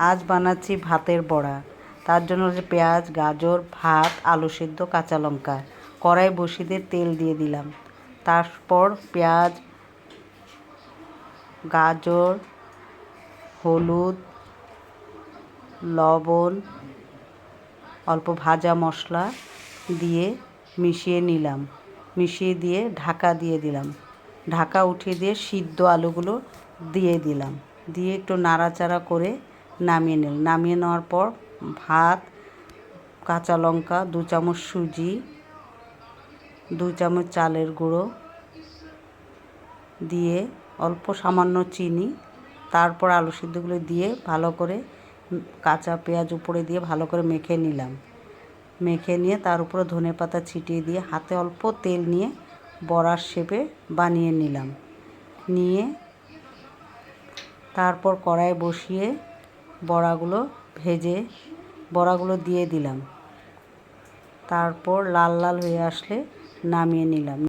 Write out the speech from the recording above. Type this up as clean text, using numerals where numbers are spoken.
আজ বানাচ্ছি ভাতের বড়া। তার জন্য হচ্ছে পেঁয়াজ, গাজর, ভাত, আলু সেদ্ধ, কাঁচা লঙ্কা। কড়াই বসিয়ে দিয়ে তেল দিয়ে দিলাম। তারপর পেঁয়াজ, গাজর, হলুদ, লবণ, অল্প ভাজা মশলা দিয়ে মিশিয়ে নিলাম। মিশিয়ে দিয়ে ঢাকা দিয়ে দিলাম। ঢাকা উঠিয়ে দিয়ে সিদ্ধ আলুগুলো দিয়ে দিলাম। দিয়ে একটু নাড়াচাড়া করে নামিয়ে নিলাম। নামিয়ে নেওয়ার পর ভাত, কাঁচা লঙ্কা, 2 চামচ সুজি, 2 চামচ চালের গুঁড়ো দিয়ে অল্প সামান্য চিনি, তারপর আলু সিদ্ধগুলো দিয়ে ভালো করে কাঁচা পেঁয়াজ উপরে দিয়ে ভালো করে মেখে নিলাম। মেখে নিয়ে তার উপরে ধনেপাতা ছিটিয়ে দিয়ে হাতে অল্প তেল নিয়ে বড়ার শেপে বানিয়ে নিলাম। নিয়ে তারপর কড়াই বসিয়ে বড়াগুলো দিয়ে দিলাম। তারপর লাল লাল হয়ে আসলে নামিয়ে নিলাম।